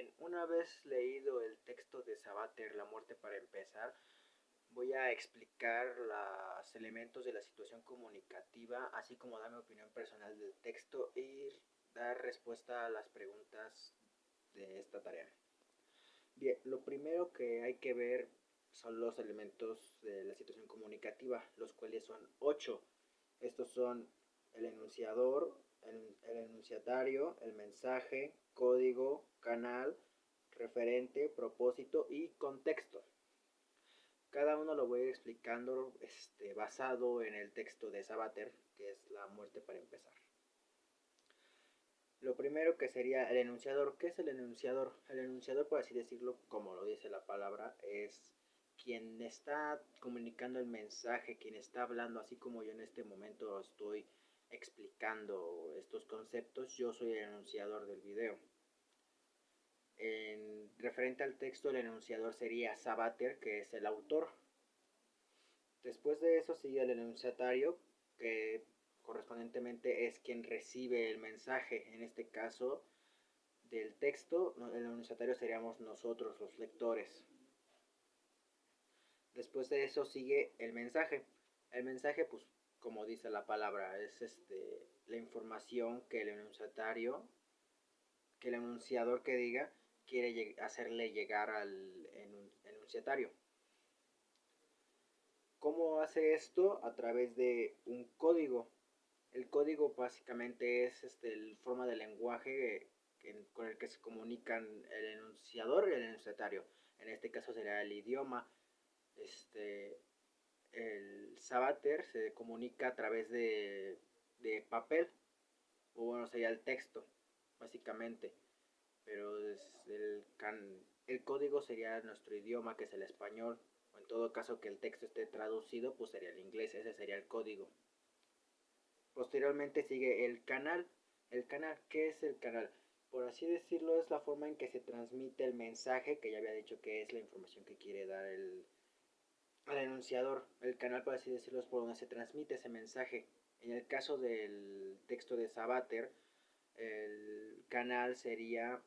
Bien, una vez leído el texto de Sabater, La muerte para empezar, voy a explicar los elementos de la situación comunicativa, así como dar mi opinión personal del texto y dar respuesta a las preguntas de esta tarea. Bien, lo primero que hay que ver son los elementos de la situación comunicativa, los cuales son 8. Estos son el enunciador, el enunciatario, el mensaje, código, canal, referente, propósito y contexto. Cada uno lo voy a ir explicando basado en el texto de Sabater, que es La muerte para empezar. Lo primero que sería el enunciador. ¿Qué es el enunciador? El enunciador, por así decirlo, como lo dice la palabra, es quien está comunicando el mensaje, quien está hablando, así como yo en este momento estoy explicando estos conceptos. Yo soy el enunciador del video. En referente al texto, el enunciador sería Sabater, que es el autor. Después de eso sigue el enunciatario, que correspondientemente es quien recibe el mensaje. En este caso del texto, el enunciatario seríamos nosotros, los lectores. Después de eso sigue el mensaje. El mensaje, pues, como dice la palabra, es la información que el enunciatario, que el enunciador que diga, quiere hacerle llegar al enunciatario. ¿Cómo hace esto? A través de un código. El código básicamente es la forma de lenguaje con el que se comunican el enunciador y el enunciatario. En este caso sería el idioma. El Sabater se comunica a través de papel, o bueno, sería el texto, básicamente. Pero el código sería nuestro idioma, que es el español. O en todo caso que el texto esté traducido, pues sería el inglés. Ese sería el código. Posteriormente sigue el canal. El canal, ¿qué es el canal? Por así decirlo, es la forma en que se transmite el mensaje, que ya había dicho que es la información que quiere dar al enunciador. El canal, por así decirlo, es por donde se transmite ese mensaje. En el caso del texto de Sabater, el canal sería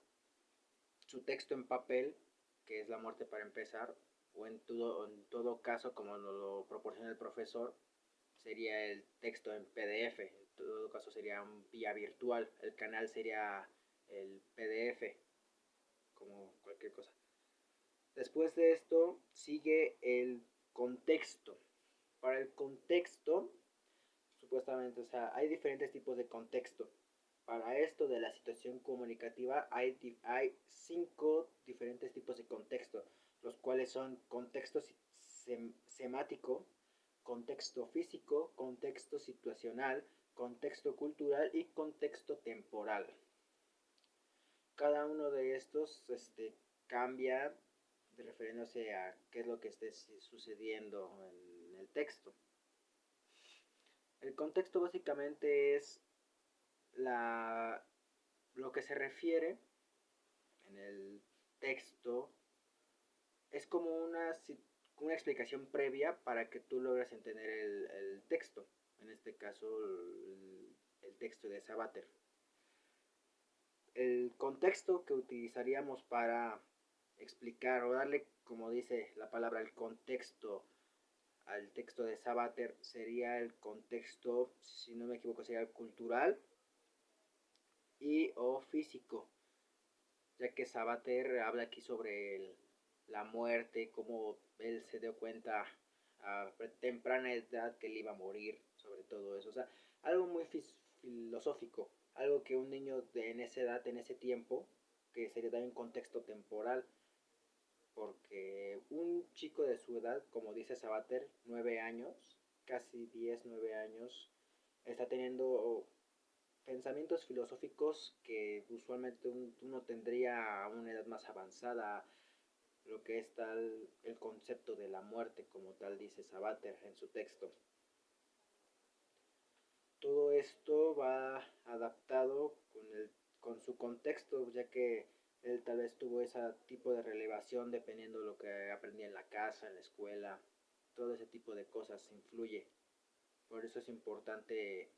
su texto en papel, que es La muerte para empezar, o en todo caso, como nos lo proporciona el profesor, sería el texto en PDF. En todo caso sería un vía virtual. El canal sería el PDF, como cualquier cosa. Después de esto sigue el contexto. Para el contexto, supuestamente, o sea, hay diferentes tipos de contexto. Para esto de la situación comunicativa hay 5 diferentes tipos de contexto, los cuales son contexto semático, contexto físico, contexto situacional, contexto cultural y contexto temporal. Cada uno de estos cambia refiriéndose a qué es lo que esté sucediendo en el texto. El contexto básicamente es lo que se refiere en el texto, es como una explicación previa para que tú logres entender el texto. En este caso, el texto de Sabater. El contexto que utilizaríamos para explicar o darle, como dice la palabra, el contexto al texto de Sabater sería el contexto, si no me equivoco, sería el cultural y o físico, ya que Sabater habla aquí sobre la muerte, cómo él se dio cuenta a temprana edad que él iba a morir, sobre todo eso, o sea, algo muy filosófico, algo que un niño en esa edad, en ese tiempo, que se le da un contexto temporal, porque un chico de su edad, como dice Sabater, 9 años, casi 10, 9 años, está teniendo pensamientos filosóficos que usualmente uno tendría a una edad más avanzada, lo que es tal el concepto de la muerte, como tal dice Sabater en su texto. Todo esto va adaptado con su contexto, ya que él tal vez tuvo ese tipo de relevación dependiendo de lo que aprendía en la casa, en la escuela, todo ese tipo de cosas influye. Por eso es importante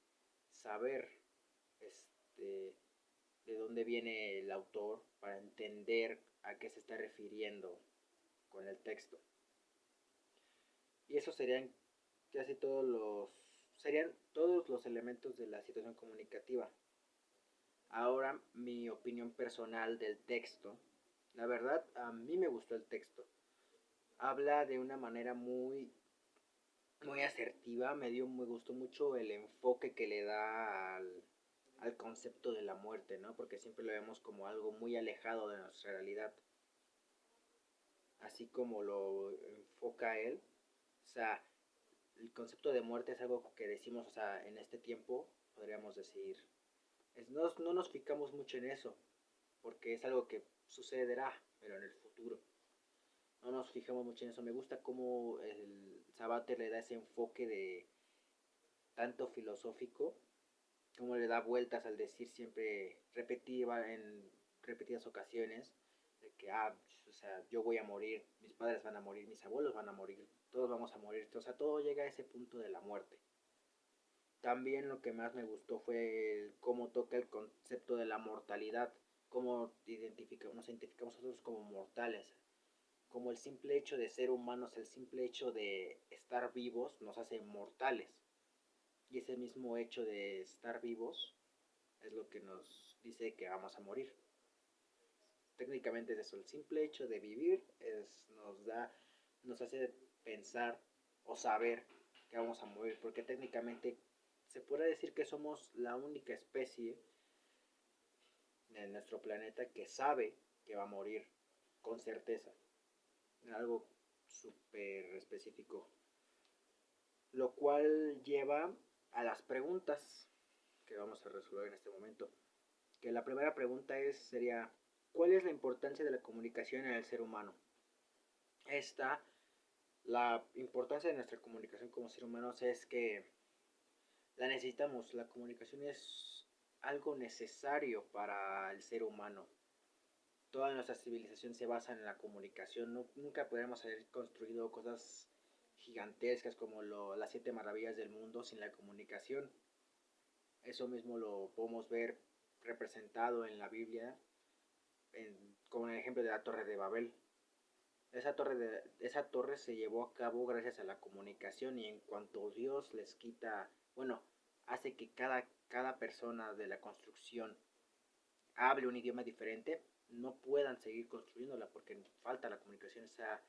saber de dónde viene el autor para entender a qué se está refiriendo con el texto. Y eso serían todos los elementos de la situación comunicativa. Ahora, mi opinión personal del texto. La verdad, a mí me gustó el texto. Habla de una manera muy asertiva. Me gustó mucho el enfoque que le da al concepto de la muerte, ¿no? Porque siempre lo vemos como algo muy alejado de nuestra realidad. Así como lo enfoca él. O sea, el concepto de muerte es algo que decimos, o sea, en este tiempo podríamos decir, no nos fijamos mucho en eso, porque es algo que sucederá, pero en el futuro. No nos fijamos mucho en eso. Me gusta cómo el Sabater le da ese enfoque de tanto filosófico, cómo le da vueltas al decir siempre repetida en repetidas ocasiones, de que, o sea, yo voy a morir, mis padres van a morir, mis abuelos van a morir, todos vamos a morir, o sea, todo llega a ese punto de la muerte. También lo que más me gustó fue cómo toca el concepto de la mortalidad, cómo nos identificamos nosotros como mortales, como el simple hecho de ser humanos, el simple hecho de estar vivos nos hace mortales. Y ese mismo hecho de estar vivos es lo que nos dice que vamos a morir. Técnicamente es eso, el simple hecho de vivir nos hace pensar o saber que vamos a morir, porque técnicamente se puede decir que somos la única especie en nuestro planeta que sabe que va a morir con certeza. Algo súper específico. Lo cual lleva a las preguntas que vamos a resolver en este momento. Que la primera pregunta sería, ¿cuál es la importancia de la comunicación en el ser humano? La importancia de nuestra comunicación como ser humanos es que la necesitamos. La comunicación es algo necesario para el ser humano. Toda nuestra civilización se basa en la comunicación. Nunca podremos haber construido cosas gigantescas como las 7 maravillas del mundo sin la comunicación. Eso mismo lo podemos ver representado en la Biblia, como en el ejemplo de la Torre de Babel. Esa torre se llevó a cabo gracias a la comunicación, y en cuanto Dios les quita, bueno, hace que cada persona de la construcción hable un idioma diferente, no puedan seguir construyéndola porque falta la comunicación. O sea,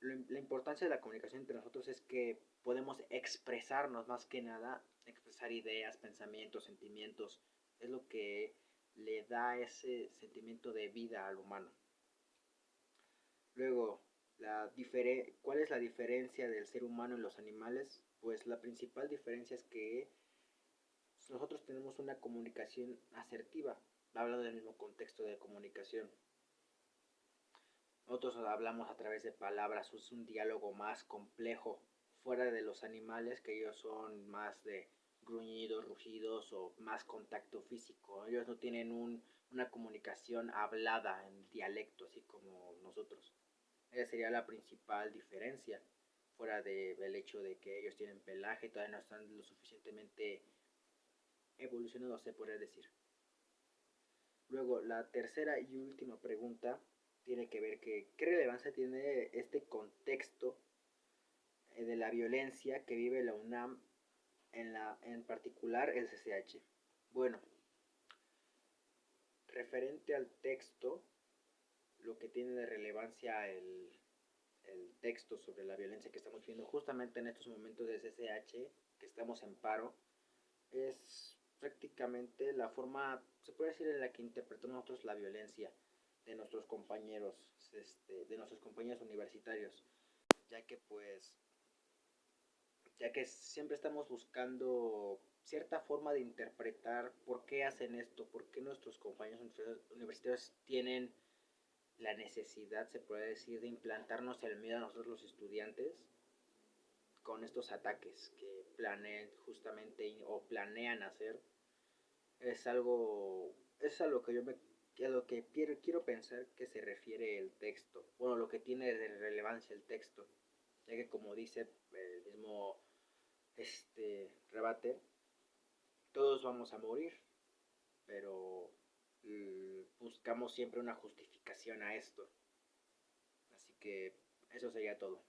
la importancia de la comunicación entre nosotros es que podemos expresarnos, más que nada, expresar ideas, pensamientos, sentimientos. Es lo que le da ese sentimiento de vida al humano. Luego, ¿cuál es la diferencia del ser humano en los animales? Pues la principal diferencia es que nosotros tenemos una comunicación asertiva, hablando del mismo contexto de comunicación. Nosotros hablamos a través de palabras, es un diálogo más complejo, fuera de los animales, que ellos son más de gruñidos, rugidos o más contacto físico. Ellos no tienen una comunicación hablada en dialecto, así como nosotros. Esa sería la principal diferencia, fuera del hecho de que ellos tienen pelaje, todavía no están lo suficientemente evolucionados, se podría decir. Luego, la tercera y última pregunta tiene que ver qué relevancia tiene este contexto de la violencia que vive la UNAM, en particular el CCH. Bueno, referente al texto, lo que tiene de relevancia el texto sobre la violencia que estamos viendo justamente en estos momentos de CCH, que estamos en paro, es prácticamente la forma, se puede decir, en la que interpretamos nosotros la violencia de nuestros compañeros, de nuestros compañeros universitarios, ya que pues, ya que siempre estamos buscando cierta forma de interpretar por qué hacen esto, por qué nuestros compañeros universitarios tienen la necesidad, se puede decir, de implantarnos el miedo a nosotros los estudiantes con estos ataques que planean justamente o planean hacer. Es a lo que a lo que quiero pensar que se refiere el texto, bueno, lo que tiene de relevancia el texto, ya que como dice el mismo Rebate, todos vamos a morir, pero buscamos siempre una justificación a esto. Así que eso sería todo.